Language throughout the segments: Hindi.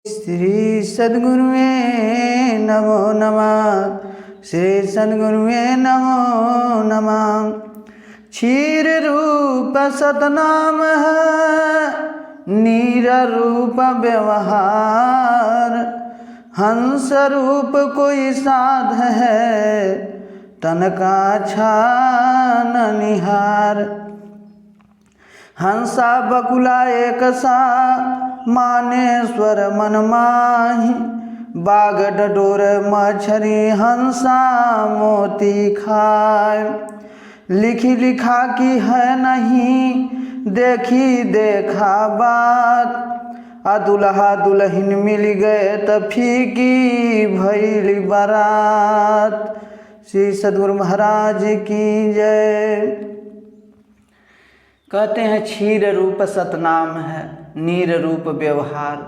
श्री सद्गुरुवे नमो नमः। श्री सद्गुरुवे नमो नमः। क्षीर रूप सतनाम है, नीर रूप व्यवहार। हंस रूप कोई साध है, तन का छान निहार। हंसा बकुला एक सा, माने स्वर मन माही। बाग डडोर मछरी, हंसा मोती खाए। लिखी लिखा की है नहीं, देखी देखा बात। दुल्हा दुल्हन मिल गए त फीकी भइली बारात। श्री सद्गुरु महाराज की जय। कहते हैं क्षीर रूप सतनाम है, नीर रूप व्यवहार।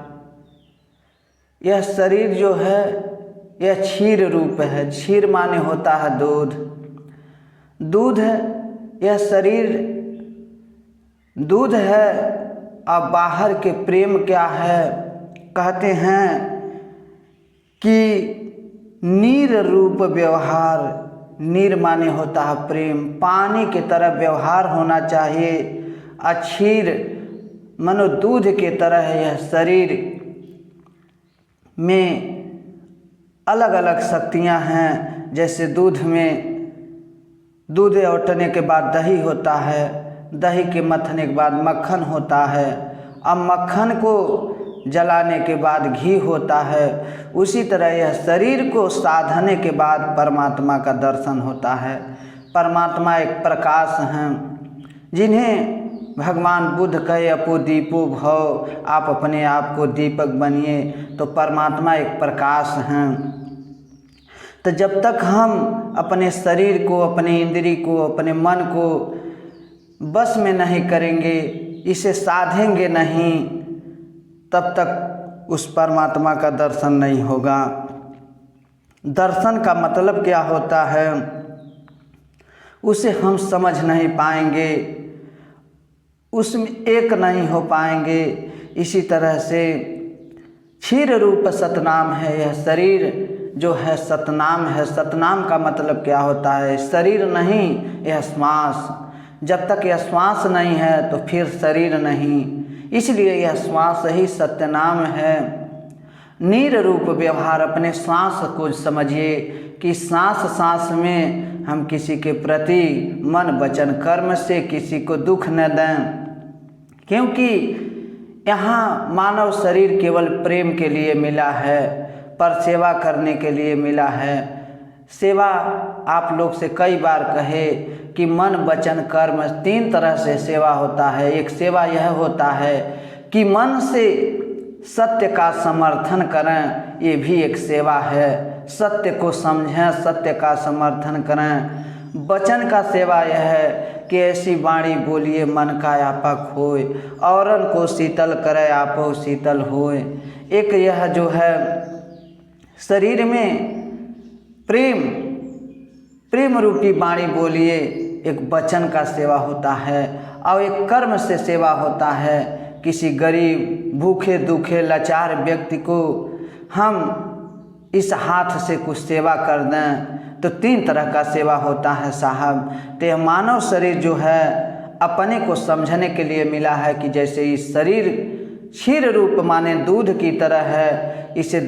यह शरीर जो है यह क्षीर रूप है। क्षीर माने होता है दूध। दूध है यह शरीर, दूध है। अब बाहर के प्रेम क्या है? कहते हैं कि नीर रूप व्यवहार। नीर माने होता है प्रेम। पानी की तरह व्यवहार होना चाहिए। क्षीर मनो दूध के तरह है। यह शरीर में अलग अलग शक्तियां हैं। जैसे दूध में दूध औटने के बाद दही होता है, दही के मथने के बाद मक्खन होता है, अब मक्खन को जलाने के बाद घी होता है। उसी तरह यह शरीर को साधने के बाद परमात्मा का दर्शन होता है। परमात्मा एक प्रकाश हैं, जिन्हें भगवान बुद्ध कहे अपो दीपो भव। आप अपने आप को दीपक बनिए। तो परमात्मा एक प्रकाश हैं। तो जब तक हम अपने शरीर को, अपने इंद्री को, अपने मन को बस में नहीं करेंगे, इसे साधेंगे नहीं, तब तक उस परमात्मा का दर्शन नहीं होगा। दर्शन का मतलब क्या होता है उसे हम समझ नहीं पाएंगे, उसमें एक नहीं हो पाएंगे। इसी तरह से क्षीर रूप सतनाम है। यह शरीर जो है सतनाम है। सतनाम का मतलब क्या होता है? शरीर नहीं, यह श्वास। जब तक यह श्वास नहीं है तो फिर शरीर नहीं। इसलिए यह श्वास ही सत्यनाम है। नीर रूप व्यवहार। अपने श्वास को समझिए कि सांस सांस में हम किसी के प्रति मन वचन कर्म से किसी को दुख न दें, क्योंकि यहाँ मानव शरीर केवल प्रेम के लिए मिला है, पर सेवा करने के लिए मिला है। सेवा आप लोग से कई बार कहे कि मन वचन कर्म 3 तरह से सेवा होता है। एक सेवा यह होता है कि मन से सत्य का समर्थन करें, ये भी एक सेवा है। सत्य को समझें, सत्य का समर्थन करें। वचन का सेवा यह है कि ऐसी वाणी बोलिए मन का व्यापक होए, औरन को शीतल करे आपो शीतल होए। एक यह जो है शरीर में प्रेम रूपी वाणी बोलिए, एक वचन का सेवा होता है। और एक कर्म से सेवा होता है। किसी गरीब भूखे दुखे लाचार व्यक्ति को हम इस हाथ से कुछ सेवा कर दें तो 3 तरह का सेवा होता है साहब। तो यह मानव शरीर जो है अपने को समझने के लिए मिला है कि जैसे इस शरीर क्षीर रूप माने दूध की तरह है। इसे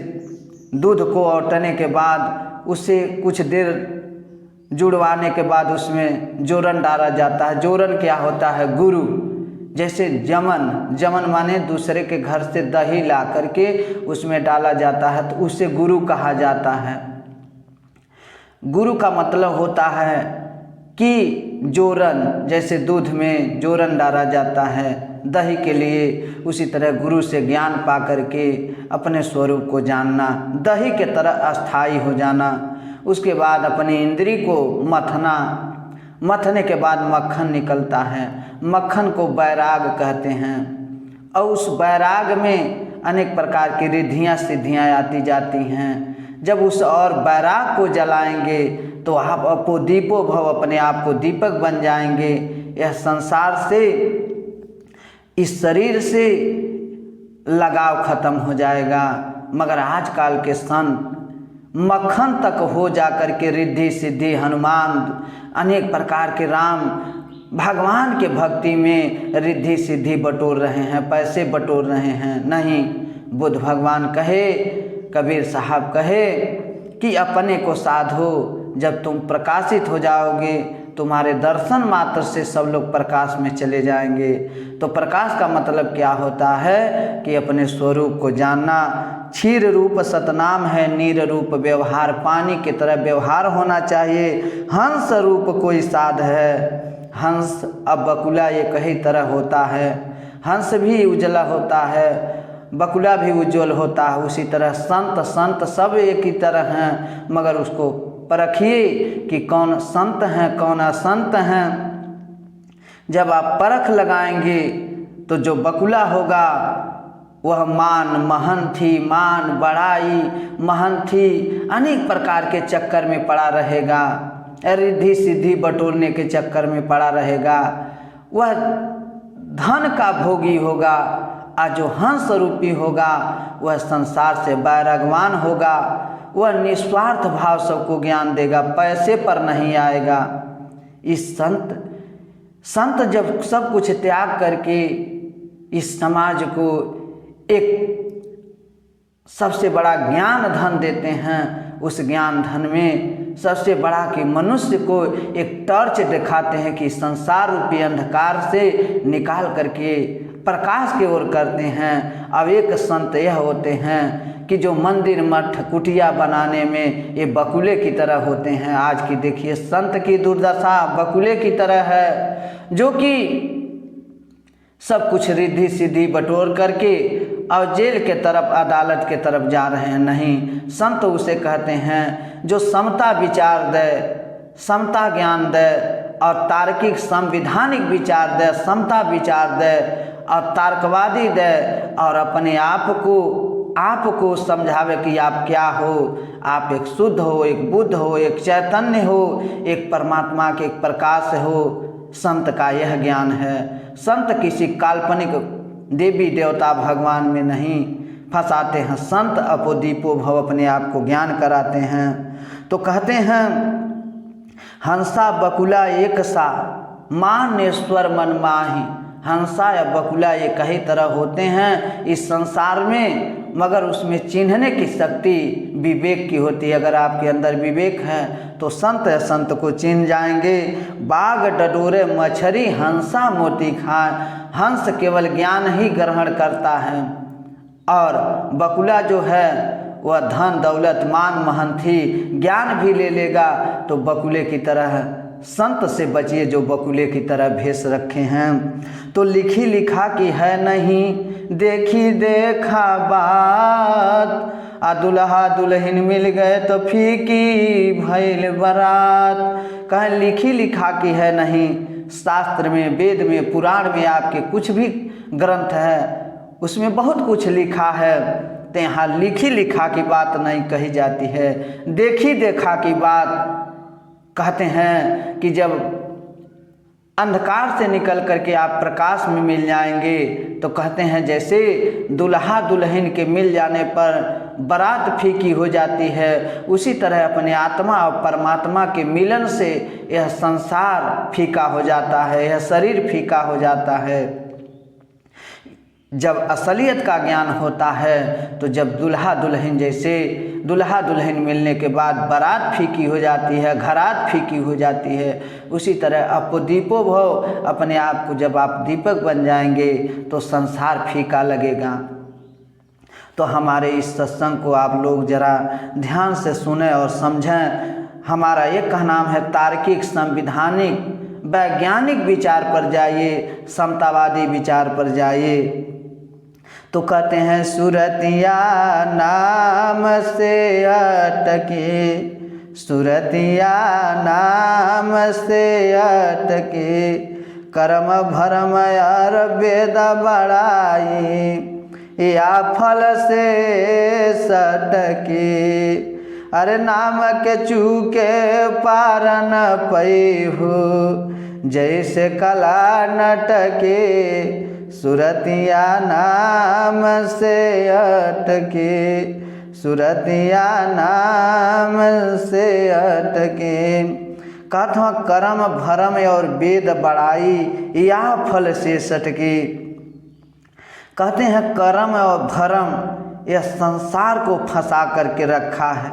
दूध को औटने के बाद उसे कुछ देर जुड़वाने के बाद उसमें जोरन डाला जाता है। जोरन क्या होता है? गुरु। जैसे जमन माने दूसरे के घर से दही ला करके उसमें डाला जाता है, तो उसे गुरु कहा जाता है। गुरु का मतलब होता है कि जोरन, जैसे दूध में जोरन डाला जाता है दही के लिए, उसी तरह गुरु से ज्ञान पा करके अपने स्वरूप को जानना, दही के तरह अस्थाई हो जाना। उसके बाद अपनी इंद्री को मथने के बाद मक्खन निकलता है। मक्खन को बैराग कहते हैं। और उस बैराग में अनेक प्रकार की रिद्धियाँ सिद्धियाँ आती जाती हैं। जब उस और बैराग को जलाएंगे तो आप अपो दीपो भव, अपने आप को दीपक बन जाएंगे। यह संसार से, इस शरीर से लगाव खत्म हो जाएगा। मगर आजकल के संत मक्खन तक हो जाकर के रिद्धि सिद्धि हनुमान अनेक प्रकार के राम भगवान के भक्ति में रिद्धि सिद्धि बटोर रहे हैं, पैसे बटोर रहे हैं। नहीं, बुद्ध भगवान कहे, कबीर साहब कहे कि अपने को साधो। जब तुम प्रकाशित हो जाओगे, तुम्हारे दर्शन मात्र से सब लोग प्रकाश में चले जाएंगे। तो प्रकाश का मतलब क्या होता है कि अपने स्वरूप को जानना। क्षीर रूप सतनाम है, नीर रूप व्यवहार, पानी की तरह व्यवहार होना चाहिए। हंस रूप कोई साध है, हंस अब बकुला एक ही तरह होता है। हंस भी उजला होता है, बकुला भी उज्ज्वल होता है। उसी तरह संत सब एक ही तरह हैं, मगर उसको परखिए कि कौन संत हैं कौन असंत हैं। जब आप परख लगाएंगे तो जो बकुला होगा वह मान महंथी, मान बड़ाई, महंथी अनेक प्रकार के चक्कर में पड़ा रहेगा, रिद्धि सिद्धि बटोरने के चक्कर में पड़ा रहेगा। वह धन का भोगी होगा। और जो हंस रूपी होगा वह संसार से बैरागवान होगा। वह निस्वार्थ भाव सबको ज्ञान देगा, पैसे पर नहीं आएगा। इस संत जब सब कुछ त्याग करके इस समाज को एक सबसे बड़ा ज्ञान धन देते हैं, उस ज्ञान धन में सबसे बड़ा कि मनुष्य को एक टॉर्च दिखाते हैं कि संसार रूपी अंधकार से निकाल करके प्रकाश की ओर करते हैं। अब एक संत यह होते हैं कि जो मंदिर मठ कुटिया बनाने में ये बकुले की तरह होते हैं। आज की देखिए संत की दुर्दशा बकुले की तरह है, जो कि सब कुछ रिद्धि सिद्धि बटोर करके और जेल के तरफ अदालत के तरफ जा रहे हैं। नहीं, संत उसे कहते हैं जो समता विचार दे, समता ज्ञान दे और तार्किक संविधानिक विचार दे, समता विचार दे और तार्कवादी दे और अपने आप को समझावे कि आप क्या हो। आप एक शुद्ध हो, एक बुद्ध हो, एक चैतन्य हो, एक परमात्मा के एक प्रकाश हो। संत का यह ज्ञान है। संत किसी काल्पनिक देवी देवता भगवान में नहीं फंसाते हैं। संत अपो दीपो भव, अपने आप को ज्ञान कराते हैं। तो कहते हैं हंसा बकुला एक सा, मानेश्वर मन माही। हंसा या बकुला ये कई तरह होते हैं इस संसार में, मगर उसमें चिन्हने की शक्ति विवेक की होती है। अगर आपके अंदर विवेक है तो संत या संत को चिन्ह जाएंगे। बाघ डडोरे मछली, हंसा मोती खाए। हंस केवल ज्ञान ही ग्रहण करता है और बकुला जो है वह धन दौलत मान महंथी ज्ञान भी ले लेगा। तो बकुले की तरह संत से बचिए जो बकुले की तरह भेष रखे हैं। तो लिखी लिखा की है नहीं, देखी देखा बात। आ दुल्हा दुल्हन मिल गए तो फीकी भइल बारात। कहें लिखी लिखा की है नहीं। शास्त्र में, वेद में, पुराण में आपके कुछ भी ग्रंथ है उसमें बहुत कुछ लिखा है। तो यहाँ लिखी लिखा की बात नहीं कही जाती है, देखी देखा की बात कहते हैं कि जब अंधकार से निकल करके आप प्रकाश में मिल जाएंगे तो कहते हैं जैसे दुल्हा दुल्हन के मिल जाने पर बारात फीकी हो जाती है, उसी तरह अपने आत्मा और परमात्मा के मिलन से यह संसार फीका हो जाता है, यह शरीर फीका हो जाता है। जब असलियत का ज्ञान होता है तो जब दुल्हा दुल्हन जैसे दुल्हा दुल्हन मिलने के बाद बारात फीकी हो जाती है, घरात फीकी हो जाती है, उसी तरह अपो दीपो भव, अपने आप को जब आप दीपक बन जाएंगे तो संसार फीका लगेगा। तो हमारे इस सत्संग को आप लोग ज़रा ध्यान से सुने और समझें। हमारा ये कहना है तार्किक संविधानिक वैज्ञानिक विचार पर जाइए, समतावादी विचार पर जाइए। तो कहते हैं सुरतिया नाम से अटके, सुरतिया नाम से अटके, कर्म भरम और वेद बड़ाई, या फल से सटके। अरे नाम के चूके पार न पई हो, जैसे कला नटके, सुरतिया नाम से अटके, सुरतिया नाम से अटके। कथम कर्म भरम और वेद बड़ाई, या फल से सटके। कहते हैं कर्म और भरम यह संसार को फंसा करके रखा है।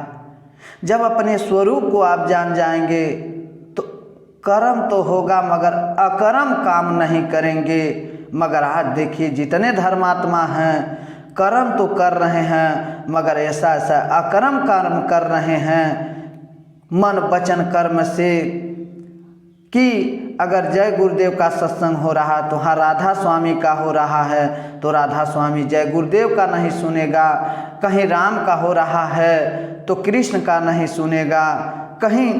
जब अपने स्वरूप को आप जान जाएंगे तो कर्म तो होगा मगर अकर्म काम नहीं करेंगे। मगर आज देखिए जितने धर्मात्मा हैं कर्म तो कर रहे हैं मगर ऐसा ऐसा अकर्म कर्म कर रहे हैं मन वचन कर्म से, कि अगर जय गुरुदेव का सत्संग हो रहा तो हाँ राधा स्वामी का हो रहा है तो राधा स्वामी जय गुरुदेव का नहीं सुनेगा, कहीं राम का हो रहा है तो कृष्ण का नहीं सुनेगा, कहीं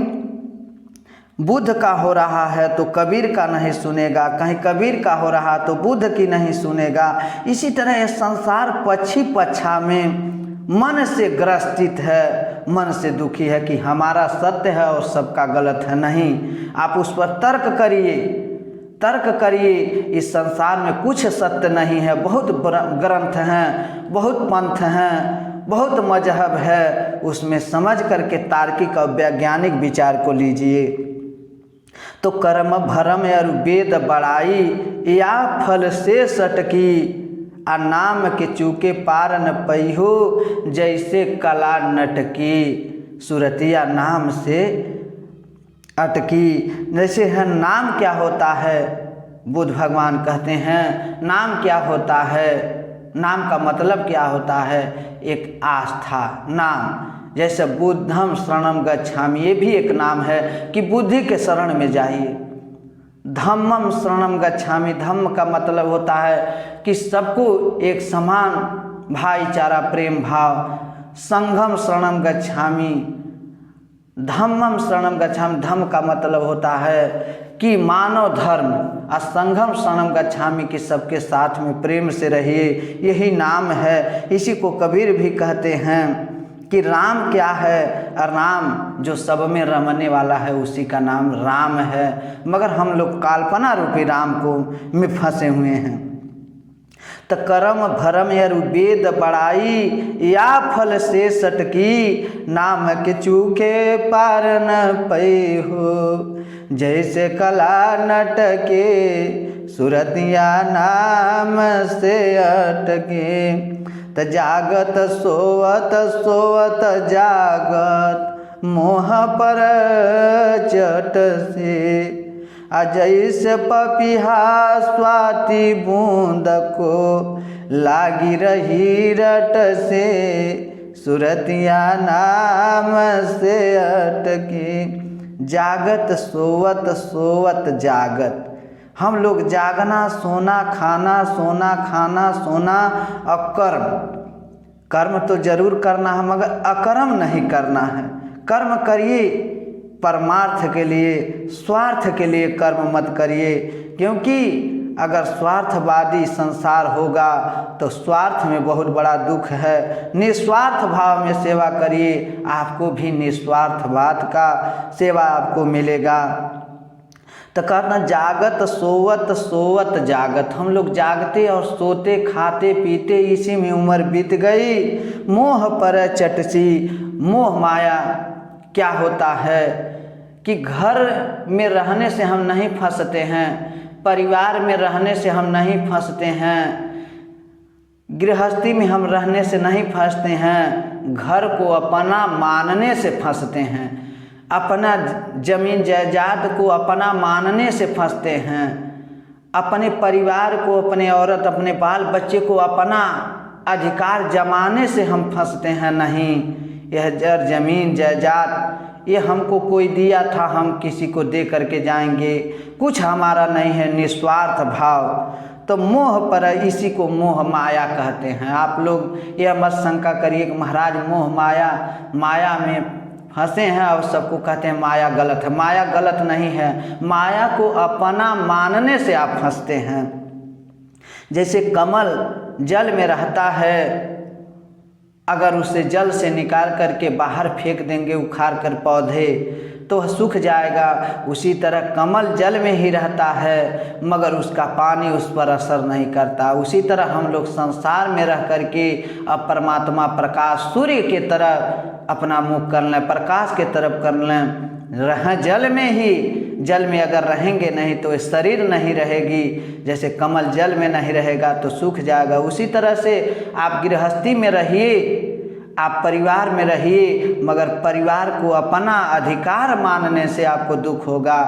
बुद्ध का हो रहा है तो कबीर का नहीं सुनेगा, कहीं कबीर का हो रहा तो बुद्ध की नहीं सुनेगा। इसी तरह यह संसार पक्षी पच्छा में मन से ग्रसित है, मन से दुखी है कि हमारा सत्य है और सबका गलत है। नहीं, आप उस पर तर्क करिए, तर्क करिए। इस संसार में कुछ सत्य नहीं है, बहुत ग्रंथ हैं, बहुत पंथ हैं, बहुत मजहब है, उसमें समझ करके तार्किक और वैज्ञानिक विचार को लीजिए। तो कर्म भरम और वेद बड़ाई, या फल से सटकी। आ नाम के चूके पार न पई हो, जैसे कला नटकी। सुरतिया नाम से अटकी। जैसे है नाम क्या होता है, बुद्ध भगवान कहते हैं नाम क्या होता है, नाम का मतलब क्या होता है, एक आस्था। नाम जैसे बुद्धम शरणम गच्छामि, ये भी एक नाम है कि बुद्धि के शरण में जाइए। धम्मम शरणम गच्छामि, धम्म का मतलब होता है कि सबको एक समान भाईचारा प्रेम भाव। संघम शरणम गच्छामि, धम्मम शरणम गच्छामि, धम्म का मतलब होता है कि मानव धर्म। और संघम शरणम गच्छामि कि सबके साथ में प्रेम से रहिए, यही नाम है। इसी को कबीर भी कहते हैं कि राम क्या है, राम जो सब में रमने वाला है उसी का नाम राम है। मगर हम लोग काल्पना रूपी राम को में फंसे हुए हैं। तो कर्म भरम और वेद बड़ाई, या फल से सटकी। नाम के चूके पार न पई हो, जैसे कला नटके। सुरतिया नाम से अटके। त जागत सोवत सोवत जागत, मोह पर चट से। जैसे पपिहा स्वाति बूंद को, लागी रही रट से। सुरतिया नाम से अटके। जागत सोवत सोवत जागत। हम लोग जागना, सोना, खाना, सोना, खाना, सोना और कर्म। कर्म तो जरूर करना है मगर अकर्म नहीं करना है। कर्म करिए परमार्थ के लिए, स्वार्थ के लिए कर्म मत करिए। क्योंकि अगर स्वार्थवादी संसार होगा तो स्वार्थ में बहुत बड़ा दुख है। निस्वार्थ भाव में सेवा करिए, आपको भी निस्वार्थवाद का सेवा आपको मिलेगा। तो कहना जागत सोवत सोवत जागत। हम लोग जागते और सोते, खाते पीते, इसी में उम्र बीत गई। मोह पर चटसी। मोह माया क्या होता है कि घर में रहने से हम नहीं फंसते हैं, परिवार में रहने से हम नहीं फंसते हैं, गृहस्थी में हम रहने से नहीं फंसते हैं, घर को अपना मानने से फंसते हैं, अपना जमीन जायदाद को अपना मानने से फंसते हैं, अपने परिवार को, अपने औरत, अपने बाल बच्चे को अपना अधिकार जमाने से हम फंसते हैं। नहीं, यह जमीन जायदाद ये हमको कोई दिया था, हम किसी को दे करके जाएंगे, कुछ हमारा नहीं है, निस्वार्थ भाव। तो मोह पर, इसी को मोह माया कहते हैं। आप लोग यह मत शंका करिए कि महाराज मोह माया में फंसे हैं और सबको कहते हैं माया गलत है। माया गलत नहीं है, माया को अपना मानने से आप फंसते हैं। जैसे कमल जल में रहता है, अगर उसे जल से निकाल करके बाहर फेंक देंगे उखाड़ कर पौधे, तो सूख जाएगा। उसी तरह कमल जल में ही रहता है मगर उसका पानी उस पर असर नहीं करता। उसी तरह हम लोग संसार में रह करके अब परमात्मा प्रकाश सूर्य के तरह अपना मुख कर लें, प्रकाश के तरफ कर लें। रह जल में ही, जल में अगर रहेंगे नहीं तो शरीर नहीं रहेगी। जैसे कमल जल में नहीं रहेगा तो सूख जाएगा। उसी तरह से आप गृहस्थी में रहिए, आप परिवार में रहिए, मगर परिवार को अपना अधिकार मानने से आपको दुख होगा।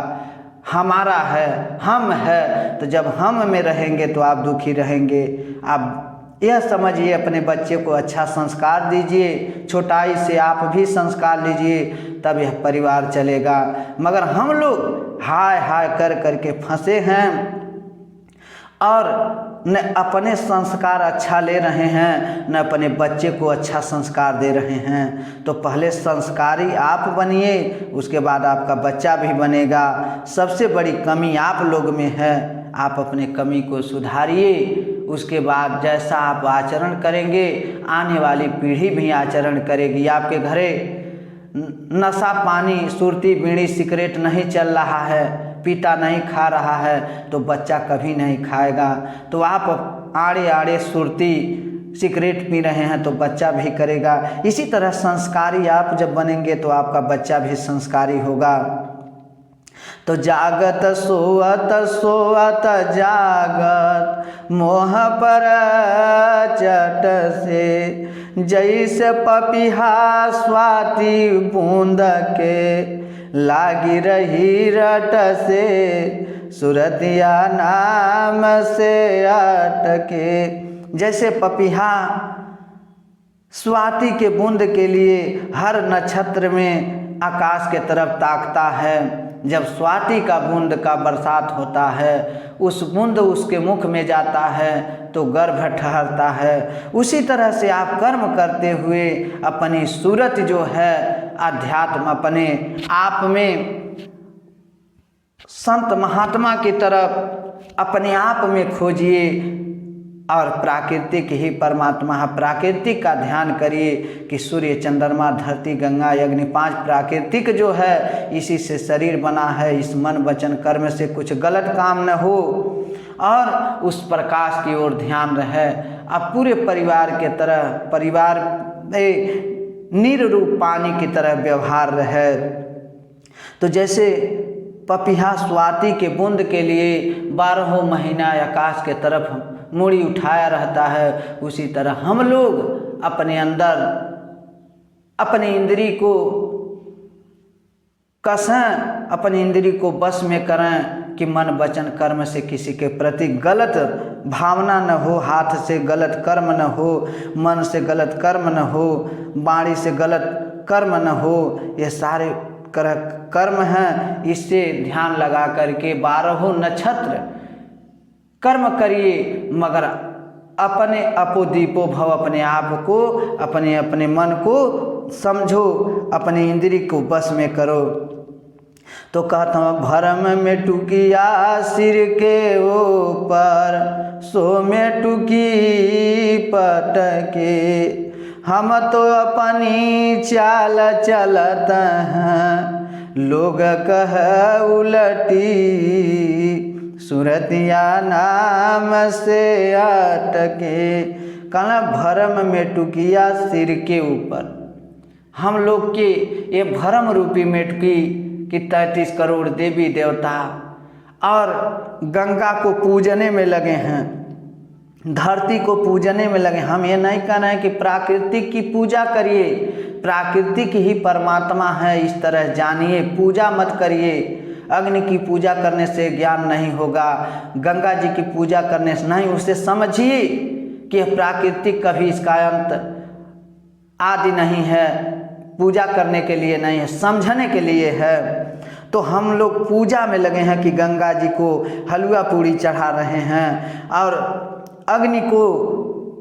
हमारा है, हम है, तो जब हम में रहेंगे तो आप दुखी रहेंगे। आप यह समझिए, अपने बच्चे को अच्छा संस्कार दीजिए, छोटाई से आप भी संस्कार लीजिए, तब यह परिवार चलेगा। मगर हम लोग हाय हाय कर करके फंसे हैं और न अपने संस्कार अच्छा ले रहे हैं, न अपने बच्चे को अच्छा संस्कार दे रहे हैं। तो पहले संस्कारी आप बनिए, उसके बाद आपका बच्चा भी बनेगा। सबसे बड़ी कमी आप लोग में है, आप अपने कमी को सुधारिए। उसके बाद जैसा आप आचरण करेंगे आने वाली पीढ़ी भी आचरण करेगी। आपके घरे नशा पानी, सुरती, बीड़ी, सिगरेट नहीं चल रहा है, पीता नहीं खा रहा है, तो बच्चा कभी नहीं खाएगा। तो आप आड़े आड़े सुरती सिगरेट पी रहे हैं तो बच्चा भी करेगा। इसी तरह संस्कारी आप जब बनेंगे तो आपका बच्चा भी संस्कारी होगा। तो जागत सोअत सोअत जागत मोह पर चट से, जैसे पपिहा स्वाति बूंद के लागी रही रट से, सुरतिया नाम से अटके। जैसे पपिहा स्वाति के बूंद के लिए हर नक्षत्र में आकाश के तरफ ताकता है। जब स्वाति का बूंद का बरसात होता है, उस बूंद उसके मुख में जाता है तो गर्भ ठहरता है। उसी तरह से आप कर्म करते हुए अपनी सूरत जो है अध्यात्म अपने आप में संत महात्मा की तरफ अपने आप में खोजिए और प्राकृतिक ही परमात्मा है। प्राकृतिक का ध्यान करिए कि सूर्य, चंद्रमा, धरती, गंगा, अग्नि, 5 प्राकृतिक जो है इसी से शरीर बना है। इस मन वचन कर्म से कुछ गलत काम न हो और उस प्रकाश की ओर ध्यान रहे। अब पूरे परिवार के तरह, परिवार निर्रूप पानी की तरह व्यवहार रहे। तो जैसे पपिहा स्वाति के बूंद के लिए 12 महीना आकाश के तरफ मूड़ी उठाया रहता है, उसी तरह हम लोग अपने अंदर अपने इंद्री को कसें, अपनी इंद्री को बस में करें कि मन वचन कर्म से किसी के प्रति गलत भावना न हो, हाथ से गलत कर्म न हो, मन से गलत कर्म न हो, वाणी से गलत कर्म न हो। ये सारे कर्म हैं, इससे ध्यान लगा करके 12 नक्षत्र कर्म करिए, मगर अपने अपोदीपो भव, अपने आप को, अपने अपने मन को समझो, अपनी इंद्री को बस में करो। तो कहता हूँ भरम में टुकिया सिर के ऊपर, सो में टुकी पटके, हम तो अपनी चाल चलत हैं, लोग कह उलटी, सुरतिया नाम से अटके। कहना भरम में टुकिया सिर के ऊपर। हम लोग के ये भरम रूपी मेटकी कि 33 करोड़ देवी देवता और गंगा को पूजने में लगे हैं, धरती को पूजने में लगे। हम ये नहीं कहना है कि प्राकृतिक की पूजा करिए, प्राकृतिक ही परमात्मा है, इस तरह जानिए, पूजा मत करिए। अग्नि की पूजा करने से ज्ञान नहीं होगा, गंगा जी की पूजा करने से नहीं, उसे समझिए कि प्राकृतिक कभी इसका अंत आदि नहीं है, पूजा करने के लिए नहीं है, समझने के लिए है। तो हम लोग पूजा में लगे हैं कि गंगा जी को हलवा पूड़ी चढ़ा रहे हैं और अग्नि को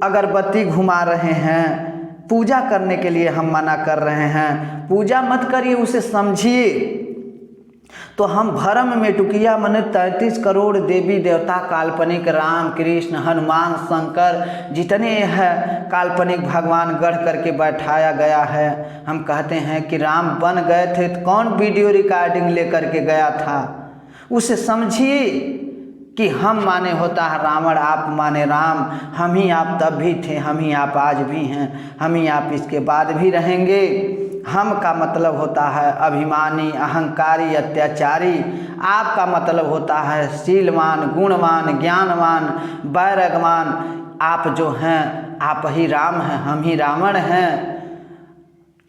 अगरबत्ती घुमा रहे हैं, पूजा करने के लिए हम मना कर रहे हैं। पूजा मत करिए, उसे समझिए। तो हम भरम मेटुकिया मन 33 करोड़ देवी देवता काल्पनिक राम कृष्ण हनुमान शंकर जितने हैं काल्पनिक भगवान गढ़ करके बैठाया गया है। हम कहते हैं कि राम बन गए थे तो कौन वीडियो रिकॉर्डिंग लेकर के गया था? उसे समझिए कि हम माने होता है रावण, आप माने राम। हम ही आप तब भी थे, हम ही आप आज भी हैं, हम ही आप इसके बाद भी रहेंगे। हम का मतलब होता है अभिमानी, अहंकारी, अत्याचारी। आप का मतलब होता है शीलवान, गुणवान, ज्ञानवान, वैरागवान। आप जो हैं आप ही राम हैं, हम ही रावण हैं।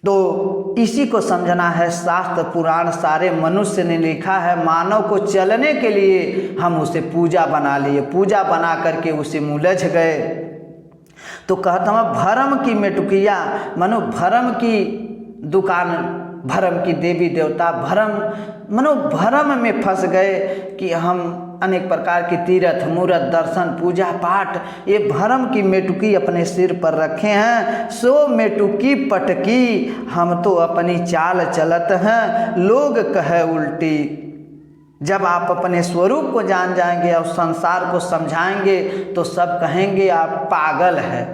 तो इसी को समझना है। शास्त्र पुराण सारे मनुष्य ने लिखा है, मानव को चलने के लिए हम उसे पूजा बना लिए, पूजा बना करके उसे उलझ गए। तो कहता हूँ भरम की मेटुकिया मनो भरम की दुकान, भरम की देवी देवता, भरम मनो भरम में फंस गए कि हम अनेक प्रकार की तीर्थ मूर्त दर्शन पूजा पाठ ये भरम की मेटुकी अपने सिर पर रखे हैं। सो मेटुकी पटकी हम तो अपनी चाल चलत हैं, लोग कहे उल्टी। जब आप अपने स्वरूप को जान जाएंगे और संसार को समझाएंगे तो सब कहेंगे आप पागल है।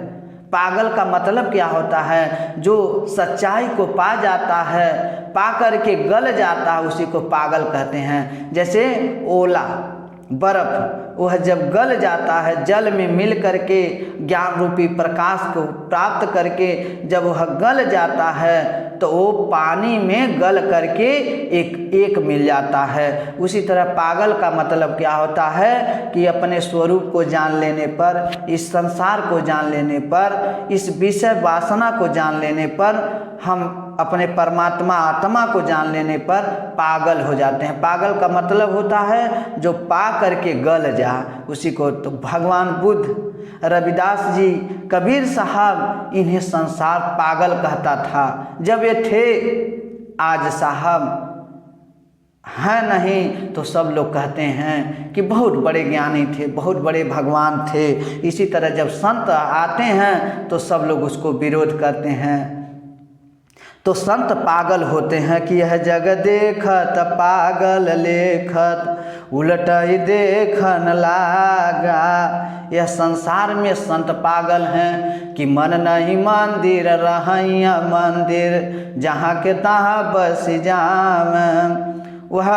पागल का मतलब क्या होता है? जो सच्चाई को पा जाता है, पा करके गल जाता है, उसी को पागल कहते हैं। जैसे ओला बर्फ, वह जब गल जाता है जल में मिल करके ज्ञान रूपी प्रकाश को प्राप्त करके जब वह गल जाता है तो वो पानी में गल करके एक मिल जाता है। उसी तरह पागल का मतलब क्या होता है कि अपने स्वरूप को जान लेने पर, इस संसार को जान लेने पर, इस विषय वासना को जान लेने पर, हम अपने परमात्मा आत्मा को जान लेने पर पागल हो जाते हैं। पागल का मतलब होता है जो पा करके गल जा, उसी को तो भगवान बुद्ध, रविदास जी, कबीर साहब इन्हें संसार पागल कहता था जब ये थे। आज साहब हैं नहीं तो सब लोग कहते हैं कि बहुत बड़े ज्ञानी थे, बहुत बड़े भगवान थे। इसी तरह जब संत आते हैं तो सब लोग उसको विरोध करते हैं। तो संत पागल होते हैं कि यह जग देखत पागल लेखत उलट देखन लागा। यह संसार में संत पागल हैं कि मन नहीं मंदिर रहैया मंदिर, जहाँ के तहाँ बस जाम। वह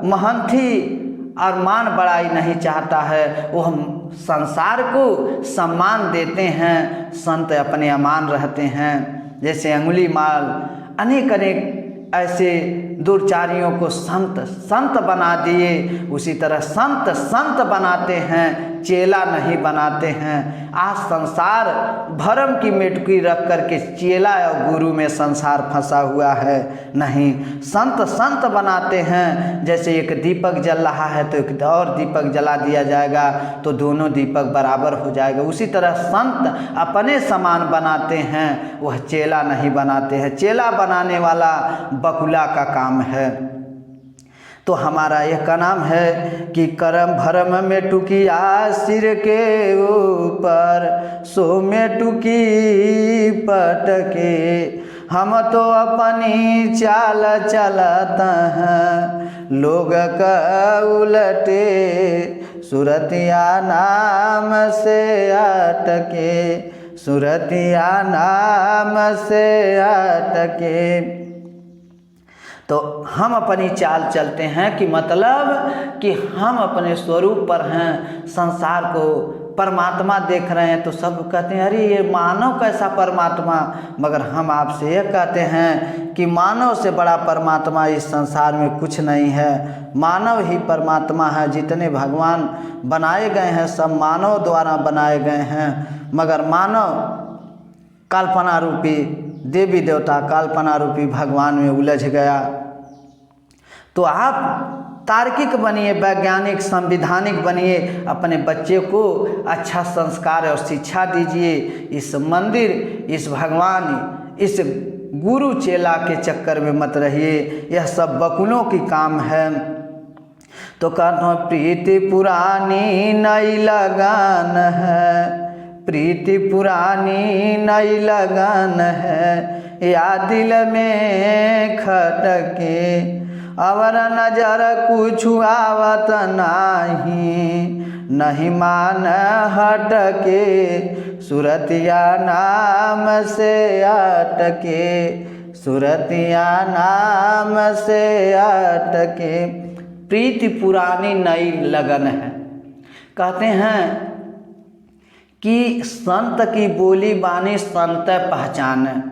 महंथी और मान बड़ाई नहीं चाहता है, वह संसार को सम्मान देते हैं। संत अपने अमान रहते हैं। जैसे अंगुली माल अनेक ऐसे दुर्चारियों को संत बना दिए, उसी तरह संत बनाते हैं, चेला नहीं बनाते हैं। आज संसार भरम की मेटुकी रख करके चेला और गुरु में संसार फंसा हुआ है। नहीं, संत बनाते हैं। जैसे एक दीपक जल रहा है तो एक और दीपक जला दिया जाएगा तो दोनों दीपक बराबर हो जाएगा। उसी तरह संत अपने समान बनाते हैं, वह चेला नहीं बनाते हैं। चेला बनाने वाला बकुला का काम है। तो हमारा यह का नाम है कि करम भरम में टुकिया सिर के ऊपर, सो में टुकी पटके हम तो अपनी चाल चलत हैं, लोग का उलटे सुरतिया नाम से अटके, सुरतिया नाम से अटके। तो हम अपनी चाल चलते हैं कि मतलब कि हम अपने स्वरूप पर हैं। संसार को परमात्मा देख रहे हैं तो सब कहते हैं अरे ये मानव कैसा परमात्मा, मगर हम आपसे यह कहते हैं कि मानव से बड़ा परमात्मा इस संसार में कुछ नहीं है। मानव ही परमात्मा है। जितने भगवान बनाए गए हैं सब मानव द्वारा बनाए गए हैं, मगर मानव कल्पना रूपी देवी देवता, कल्पना रूपी भगवान में उलझ गया। तो आप तार्किक बनिए, वैज्ञानिक, संविधानिक बनिए, अपने बच्चे को अच्छा संस्कार और शिक्षा दीजिए। इस मंदिर, इस भगवान, इस गुरु चेला के चक्कर में मत रहिए। यह सब बकुलों की काम है। तो कहता हूँ प्रीति पुरानी नई लगन है, प्रीति पुरानी नई लगन है, या दिल में खटके अवर नजर कुछ आवत नाही, नहीं मान हटके सुरतिया नाम से अटके, सुरतिया नाम से अटके। प्रीति पुरानी नई लगन है। कहते हैं कि संत की बोली बानी संत पहचान,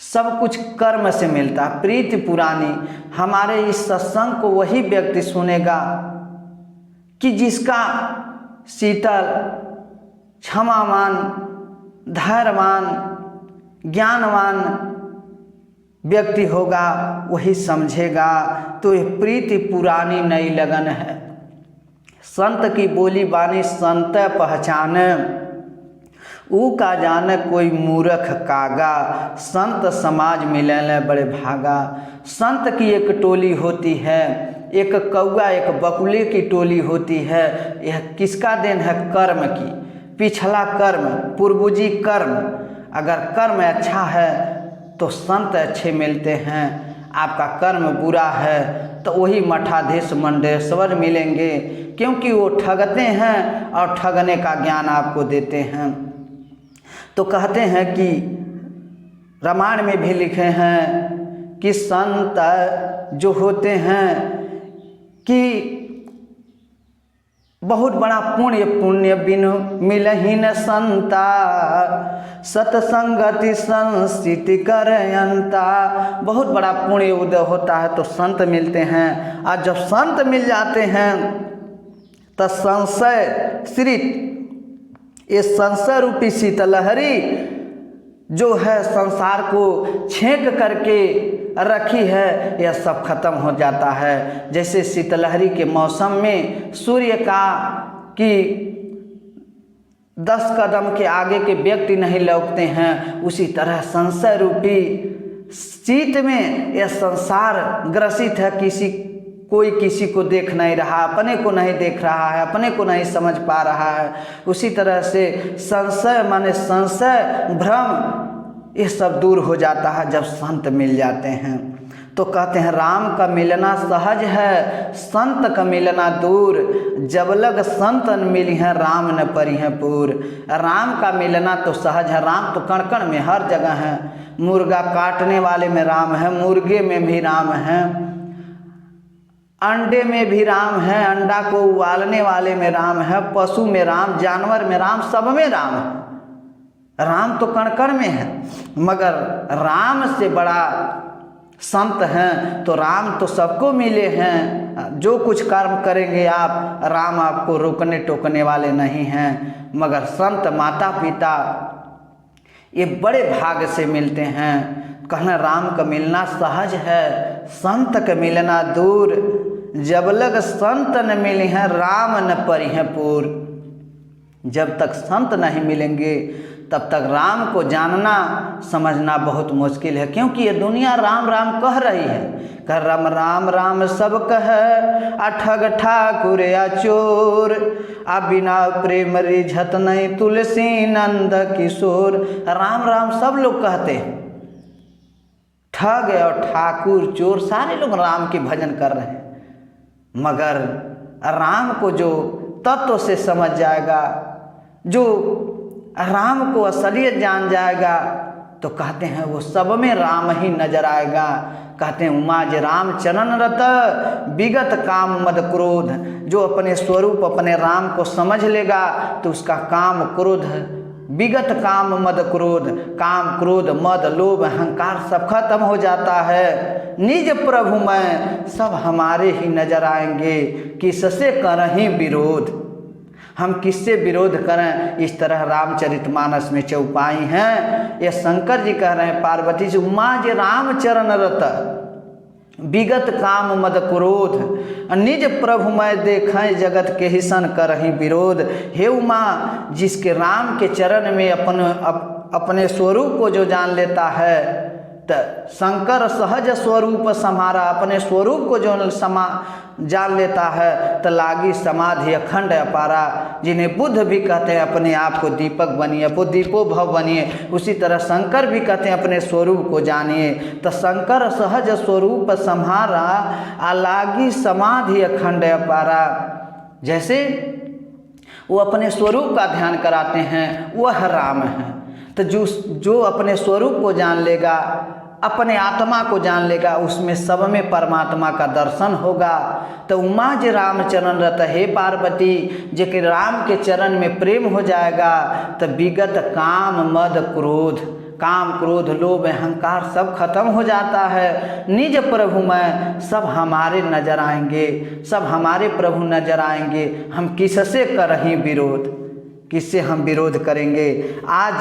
सब कुछ कर्म से मिलता। प्रीति पुरानी, हमारे इस सत्संग को वही व्यक्ति सुनेगा कि जिसका शीतल, क्षमावान, धैर्यवान, ज्ञानवान व्यक्ति होगा, वही समझेगा। तो ये प्रीति पुरानी नई लगन है। संत की बोली बानी संत पहचान, ऊ का जाने कोई मूर्ख कागा, संत समाज मिलने बड़े भागा। संत की एक टोली होती है, एक कौआ एक बकुले की टोली होती है। यह किसका देन है? कर्म की, पिछला कर्म, पूर्वजी कर्म। अगर कर्म अच्छा है तो संत अच्छे मिलते हैं, आपका कर्म बुरा है तो वही मठाधीश मंडेश्वर मिलेंगे, क्योंकि वो ठगते हैं और ठगने का ज्ञान आपको देते हैं। तो कहते हैं कि रामायण में भी लिखे हैं कि संत जो होते हैं कि बहुत बड़ा पुण्य बिनु मिलहि न संता, सतसंगति संस्थिति करयंता। बहुत बड़ा पुण्य उदय होता है तो संत मिलते हैं, और जब संत मिल जाते हैं तो संशय श्रित, ये संशय रूपी शीतलहरी जो है संसार को छेक करके रखी है, यह सब खत्म हो जाता है। जैसे शीतलहरी के मौसम में सूर्य का कि 10 कदम के आगे के व्यक्ति नहीं लौकते हैं, उसी तरह संशय रूपी शीत में यह संसार ग्रसित है। कोई किसी को देख नहीं रहा, अपने को नहीं देख रहा है, अपने को नहीं समझ पा रहा है। उसी तरह से संशय माने संशय, भ्रम, ये सब दूर हो जाता है जब संत मिल जाते हैं। तो कहते हैं राम का मिलना सहज है, संत का मिलना दूर। जब लग संत न मिली हैं, राम न परी हैं पूर। राम का मिलना तो सहज है, राम तो कण कण में हर जगह है। मुर्गा काटने वाले में राम है, मुर्गे में भी राम है, अंडे में भी राम है, अंडा को उबालने वाले में राम है, पशु में राम, जानवर में राम, सब में राम है। राम तो कण कण में है, मगर राम से बड़ा संत हैं तो राम तो सबको मिले हैं। जो कुछ कर्म करेंगे आप, राम आपको रोकने टोकने वाले नहीं हैं। मगर संत माता पिता ये बड़े भाग से मिलते हैं। कहना राम का मिलना सहज है, संत का मिलना दूर। जब लग संत न मिले हैं, राम न परी हैं पूर। जब तक संत नहीं मिलेंगे तब तक राम को जानना समझना बहुत मुश्किल है, क्योंकि ये दुनिया राम राम कह रही है। कह राम राम राम सब कह, ठग ठाकुर या चोर, आ बिना प्रेम रिझत नहीं तुलसी नंद किशोर। राम राम सब लोग कहते हैं, ठग और ठाकुर चोर सारे लोग राम के भजन कर रहे हैं। मगर राम को जो तत्व से समझ जाएगा, जो राम को असलियत जान जाएगा, तो कहते हैं वो सब में राम ही नजर आएगा। कहते हैं उमा जे राम चरण रत, विगत काम मद क्रोध। जो अपने स्वरूप अपने राम को समझ लेगा तो उसका काम क्रोध, विगत काम मद क्रोध, काम क्रोध मद लोभ अहंकार सब खत्म हो जाता है। निज प्रभु में सब हमारे ही नजर आएंगे, किससे करहीं विरोध, हम किससे विरोध करें। इस तरह रामचरितमानस में चौपाई हैं। ये शंकर जी कह रहे हैं पार्वती जी, उमा जे राम चरण रत, विगत काम मद क्रोध, निज प्रभु मैं देखें जगत के हिसन करहीं विरोध। हे उमा, जिसके राम के चरण में अपने स्वरूप को जो जान लेता है, शंकर सहज स्वरूप समारा, अपने स्वरूप को जो जान लेता है तो लागी समाधि अखंड अपारा। जिन्हें बुद्ध भी कहते हैं अपने आप को दीपक बनिए, वो दीपो भव बनिए, उसी तरह शंकर भी कहते हैं अपने स्वरूप को जानिए। तो शंकर सहज स्वरूप समारा, लागी समाधि अखंड अपारा। जैसे वो अपने स्वरूप का ध्यान कराते हैं, वह राम है। तो जो अपने स्वरूप को जान लेगा, अपने आत्मा को जान लेगा, उसमें सब में परमात्मा का दर्शन होगा। तो उमा जे राम चरण रत हे पार्वती, जेके राम के चरण में प्रेम हो जाएगा तो विगत काम मद क्रोध, काम क्रोध लोभ अहंकार सब खत्म हो जाता है। निज प्रभु में सब हमारे नजर आएंगे, सब हमारे प्रभु नजर आएंगे। हम किससे करहीं विरोध, किससे हम विरोध करेंगे। आज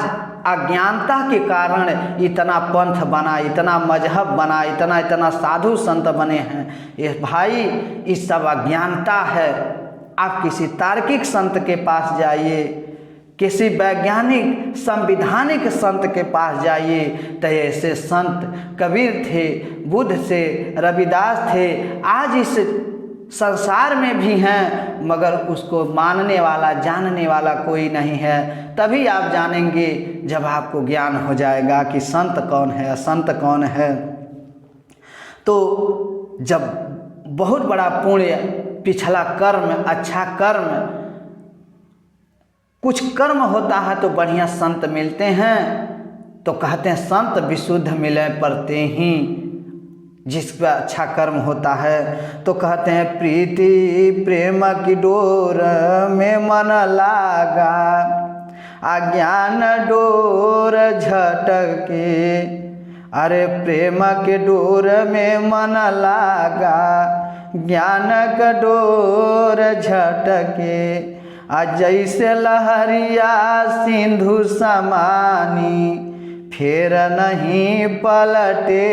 अज्ञानता के कारण इतना पंथ बना, इतना मजहब बना, इतना साधु संत बने हैं। ये भाई इस सब अज्ञानता है। आप किसी तार्किक संत के पास जाइए, किसी वैज्ञानिक संविधानिक संत के पास जाइए, तो ऐसे संत कबीर थे, बुद्ध से रविदास थे, आज इस संसार में भी हैं, मगर उसको मानने वाला जानने वाला कोई नहीं है। तभी आप जानेंगे जब आपको ज्ञान हो जाएगा कि संत कौन है, असंत कौन है। तो जब बहुत बड़ा पुण्य, पिछला कर्म, अच्छा कर्म, कुछ कर्म होता है तो बढ़िया संत मिलते हैं। तो कहते हैं संत विशुद्ध मिले परते ही, जिस पर अच्छा कर्म होता है। तो कहते हैं प्रीति प्रेम की डोर में मन लागा, अज्ञान डोर झटके, अरे प्रेम के डोर में मन लागा, ज्ञान का डोर झटके। जैसे लहरिया सिंधु समानी, फिर नहीं पलटे,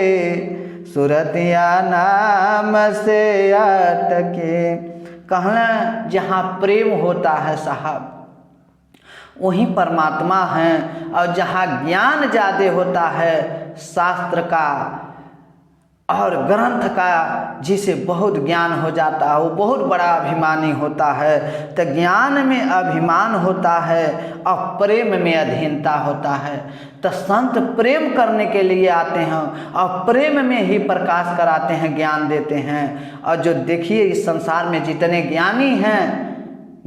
सुरतिया नाम से अटके। कहना जहाँ प्रेम होता है साहब वहीं परमात्मा है, और जहाँ ज्ञान ज़्यादा होता है शास्त्र का और ग्रंथ का, जिसे बहुत ज्ञान हो जाता है वो बहुत बड़ा अभिमानी होता है। तो ज्ञान में अभिमान होता है और प्रेम में अधीनता होता है। तो संत प्रेम करने के लिए आते हैं और प्रेम में ही प्रकाश कराते हैं, ज्ञान देते हैं। और जो देखिए इस संसार में जितने ज्ञानी हैं,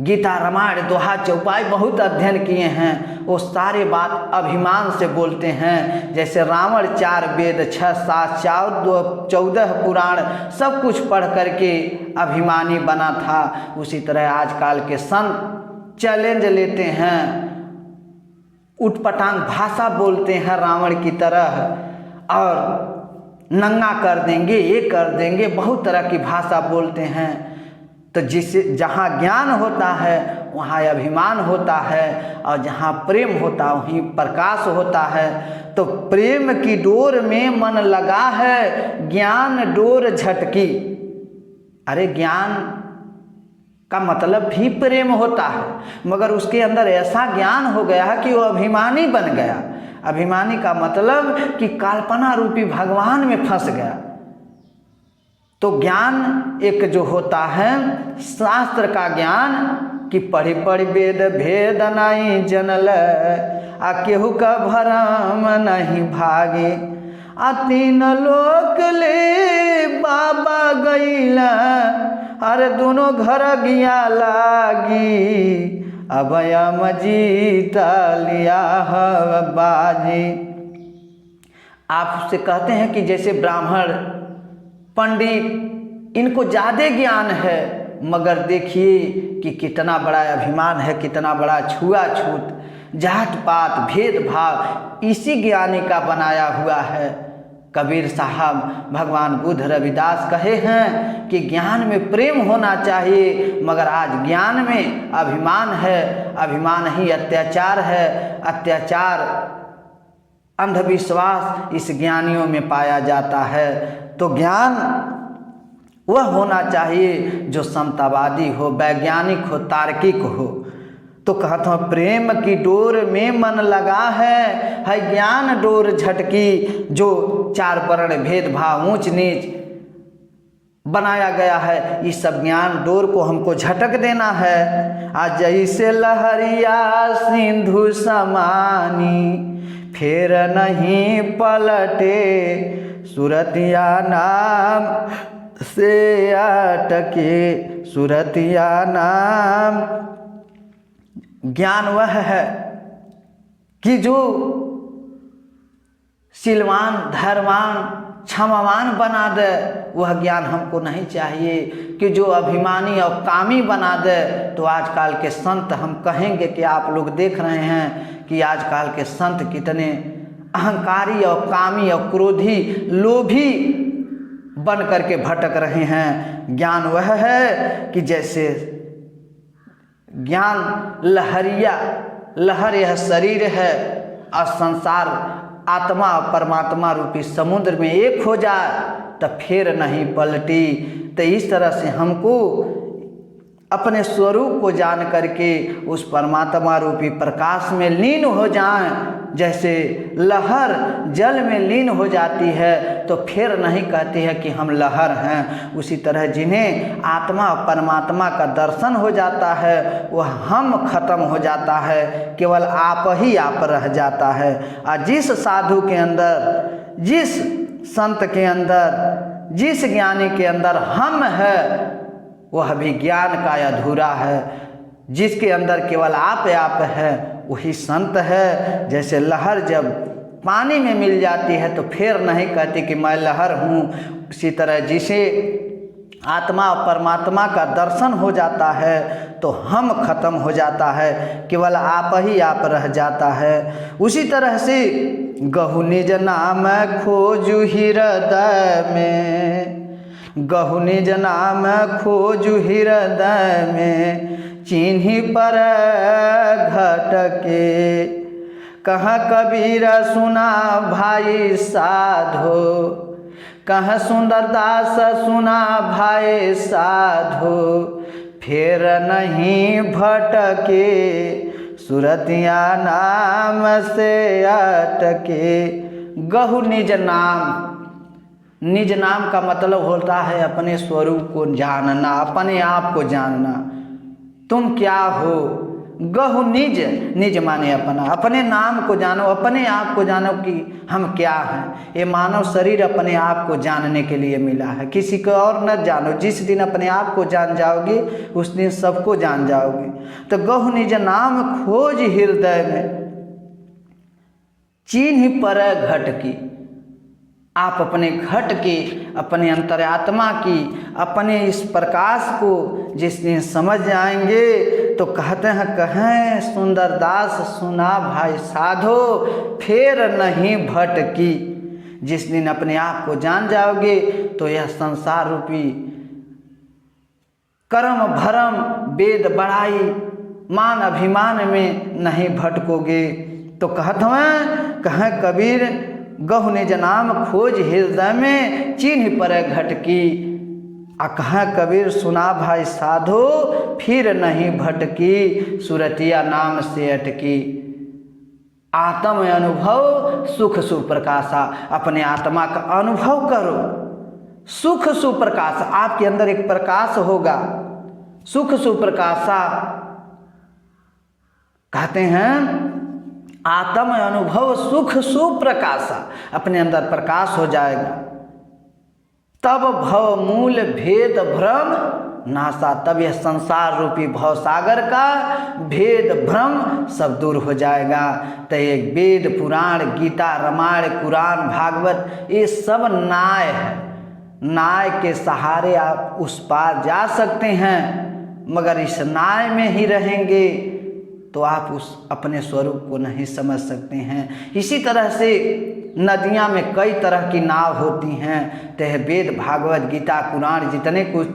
गीता रामायण दोहा चौपाई बहुत अध्ययन किए हैं, वो सारे बात अभिमान से बोलते हैं। जैसे रावण 4 वेद 6 7 14 पुराण सब कुछ पढ़ करके अभिमानी बना था, उसी तरह आजकल के संत चैलेंज लेते हैं, उटपटांग भाषा बोलते हैं रावण की तरह, और नंगा कर देंगे, ये कर देंगे, बहुत तरह की भाषा बोलते हैं। तो जिसे जहाँ ज्ञान होता है वहाँ अभिमान होता है, और जहाँ प्रेम होता है वहीं प्रकाश होता है। तो प्रेम की डोर में मन लगा है, ज्ञान डोर झटकी। अरे ज्ञान का मतलब भी प्रेम होता है, मगर उसके अंदर ऐसा ज्ञान हो गया है कि वो अभिमानी बन गया। अभिमानी का मतलब कि कल्पना रूपी भगवान में फंस गया। तो ज्ञान एक जो होता है शास्त्र का ज्ञान, कि पढ़ी पढ़ी वेद भेद नहीं जनल, आ केहू का भरम नहीं भागे, आ 3 लोक ले बाबा गईला, अरे दोनों घर गया लागी, अब यम जीता लिया बाजी। आपसे कहते हैं कि जैसे ब्राह्मण पंडित इनको ज़्यादा ज्ञान है, मगर देखिए कि कितना बड़ा अभिमान है, कितना बड़ा छुआछूत, जात पात भेदभाव इसी ज्ञानी का बनाया हुआ है। कबीर साहब, भगवान बुद्ध, रविदास कहे हैं कि ज्ञान में प्रेम होना चाहिए, मगर आज ज्ञान में अभिमान है, अभिमान ही अत्याचार है, अत्याचार अंधविश्वास इस ज्ञानियों में पाया जाता है। तो ज्ञान वह होना चाहिए जो समतावादी हो, वैज्ञानिक हो, तार्किक हो। तो कहता हूँ प्रेम की डोर में मन लगा है ज्ञान डोर झटकी। जो चार वर्ण भेदभाव ऊंच नीच बनाया गया है, इस सब ज्ञान डोर को हमको झटक देना है। आज जैसे लहरिया सिंधु समानी फिर नहीं पलटे, सुरतिया नाम से अटके, सुरतिया नाम। ज्ञान वह है कि जो शीलवान, धर्मवान, क्षमावान बना दे, वह ज्ञान हमको नहीं चाहिए। कि जो अभिमानी और कामी बना दे, तो आजकल के संत हम कहेंगे कि आप लोग देख रहे हैं कि आजकल के संत कितने अहंकारी और कामी और क्रोधी, लोभी बन करके भटक रहे हैं। ज्ञान वह है कि जैसे ज्ञान लहरिया, लहर यह शरीर है और संसार आत्मा और परमात्मा रूपी समुद्र में एक हो जाए तब फिर नहीं पलटी। तो इस तरह से हमको अपने स्वरूप को जान करके उस परमात्मा रूपी प्रकाश में लीन हो जाएं। जैसे लहर जल में लीन हो जाती है तो फिर नहीं कहती है कि हम लहर हैं, उसी तरह जिन्हें आत्मा और परमात्मा का दर्शन हो जाता है वह हम खत्म हो जाता है, केवल आप ही आप रह जाता है। और जिस साधु के अंदर, जिस संत के अंदर, जिस ज्ञानी के अंदर हम है, वह भी ज्ञान का अधूरा है। जिसके अंदर केवल आप है वही संत है। जैसे लहर जब पानी में मिल जाती है तो फिर नहीं कहती कि मैं लहर हूँ, उसी तरह जिसे आत्मा और परमात्मा का दर्शन हो जाता है तो हम खत्म हो जाता है, केवल आप ही आप रह जाता है। उसी तरह से गहु निज नाम खोजु हृदय में, गहु निज नाम खोजु हृदय में, चिन्हि पर घटके। कहाँ कबीर सुना भाई साधो, कहाँ सुंदरदास सुना भाई साधो, फिर नहीं भटके, सुरतिया नाम से अटके। गहु निज नाम, निज नाम का मतलब होता है अपने स्वरूप को जानना, अपने आप को जानना, तुम क्या हो। गहु निज, निज माने अपना, अपने नाम को जानो, अपने आप को जानो कि हम क्या हैं। ये मानव शरीर अपने आप को जानने के लिए मिला है, किसी को और न जानो। जिस दिन अपने आप को जान जाओगे उस दिन सबको जान जाओगे। तो गहु निज नाम खोज हृदय में, चिन्हि पर घटकी। आप अपने घट की, अपने अंतरात्मा की, अपने इस प्रकाश को जिस दिन समझ जाएंगे तो कहते हैं कहें सुंदरदास सुना भाई साधो, फिर नहीं भटकी। जिस दिन अपने आप को जान जाओगे तो यह संसार रूपी कर्म भरम वेद बड़ाई मान अभिमान में नहीं भटकोगे। तो कहते हैं कहें कबीर गहु निज नाम खोज हृदय में, चिन्ह पर घटकी। आ कहा कबीर सुना भाई साधो, फिर नहीं भटकी, सुरतिया नाम से अटकी। आत्म अनुभव सुख सुप्रकाशा, अपने आत्मा का अनुभव करो। सुख सुप्रकाश, आपके अंदर एक प्रकाश होगा, सुख सुप्रकाशा कहते हैं। आत्म अनुभव सुख सुप्रकाशा, अपने अंदर प्रकाश हो जाएगा। तब भव मूल भेद भ्रम नासा, तब यह संसार रूपी भवसागर का भेद भ्रम सब दूर हो जाएगा। तो ये वेद पुराण गीता रामायण कुरान भागवत ये सब नाय है, नाय के सहारे आप उस पार जा सकते हैं। मगर इस नाय में ही रहेंगे तो आप उस अपने स्वरूप को नहीं समझ सकते हैं। इसी तरह से नदियाँ में कई तरह की नाव होती हैं। तो वेद भागवत गीता कुरान जितने कुछ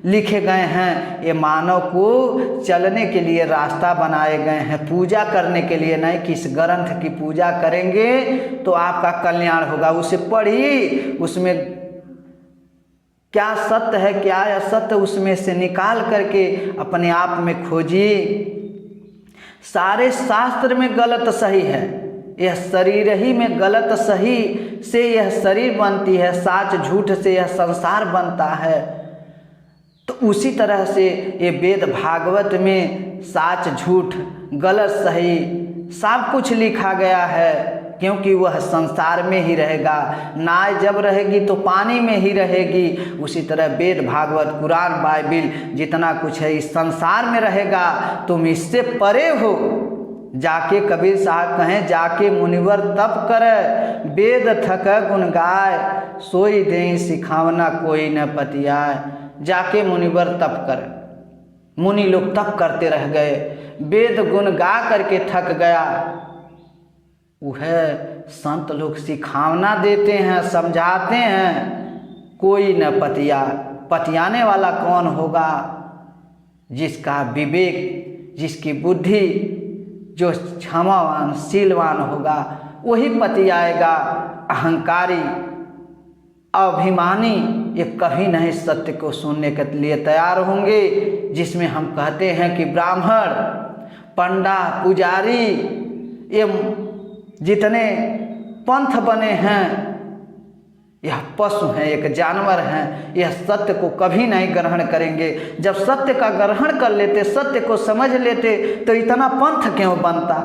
लिखे गए हैं ये मानव को चलने के लिए रास्ता बनाए गए हैं, पूजा करने के लिए नहीं। कि इस ग्रंथ की पूजा करेंगे तो आपका कल्याण होगा, उसे पढ़िए, उसमें क्या सत्य है क्या असत्य उसमें से निकाल करके अपने आप में खोजिए। सारे शास्त्र में गलत सही है, यह शरीर ही में गलत सही से यह शरीर बनती है, साच झूठ से यह संसार बनता है। तो उसी तरह से ये वेद भागवत में साच झूठ गलत सही सब कुछ लिखा गया है, क्योंकि वह संसार में ही रहेगा। नाय जब रहेगी तो पानी में ही रहेगी। उसी तरह वेद भागवत कुरान बाइबिल जितना कुछ है इस संसार में रहेगा, तुम इससे परे हो। जाके कबीर साहब कहें, जाके मुनिवर तप करे, वेद थक गुण गाय, सोई दें सिखावना कोई न पतियाय। जाके मुनिवर तप करे। मुनि लोग तप करते रह गए, वेद गुण गा करके थक गया। वह संत लोग सिखावना देते हैं, समझाते हैं, कोई न पतिया। पतियाने वाला कौन होगा? जिसका विवेक, जिसकी बुद्धि, जो क्षमावान शीलवान होगा वही पतियाएगा। अहंकारी अभिमानी ये कभी नहीं सत्य को सुनने के लिए तैयार होंगे। जिसमें हम कहते हैं कि ब्राह्मण, पंडा, पुजारी, ये जितने पंथ बने हैं यह पशु हैं, एक जानवर हैं। यह सत्य को कभी नहीं ग्रहण करेंगे। जब सत्य का ग्रहण कर लेते, सत्य को समझ लेते, तो इतना पंथ क्यों बनता,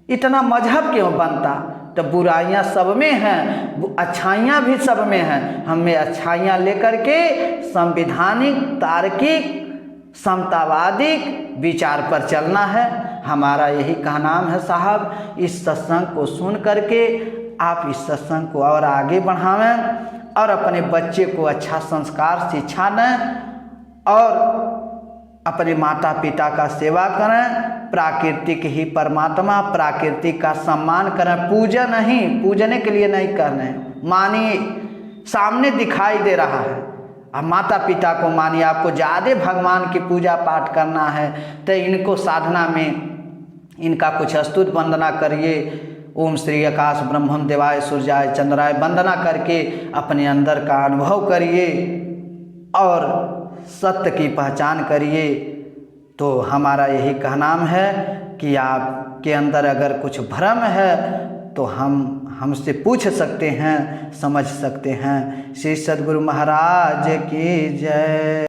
इतना मजहब क्यों बनता? तो बुराइयां सब में हैं, अच्छाइयां भी सब में हैं। हमें अच्छाइयां लेकर के संवैधानिक, तार्किक, समतावादिक विचार पर चलना है। हमारा यही कहनाम है साहब। इस सत्संग को सुन करके आप इस सत्संग को और आगे बढ़ावें और अपने बच्चे को अच्छा संस्कार शिक्षा दें और अपने माता पिता का सेवा करें। प्राकृतिक ही परमात्मा, प्राकृतिक का सम्मान करें। पूजा नहीं, पूजने के लिए नहीं करने। मानिए सामने दिखाई दे रहा है, अब माता पिता को मानिए। आपको ज़्यादा भगवान की पूजा पाठ करना है तो इनको साधना में इनका कुछ स्तुति वंदना करिए। ओम श्री आकाश ब्रह्मम देवाय सूर्याय चंद्राय वंदना करके अपने अंदर का अनुभव करिए और सत्य की पहचान करिए। तो हमारा यही कहनाम है कि आपके अंदर अगर कुछ भ्रम है तो हमसे पूछ सकते हैं, समझ सकते हैं। श्री सद्गुरु महाराज की जय।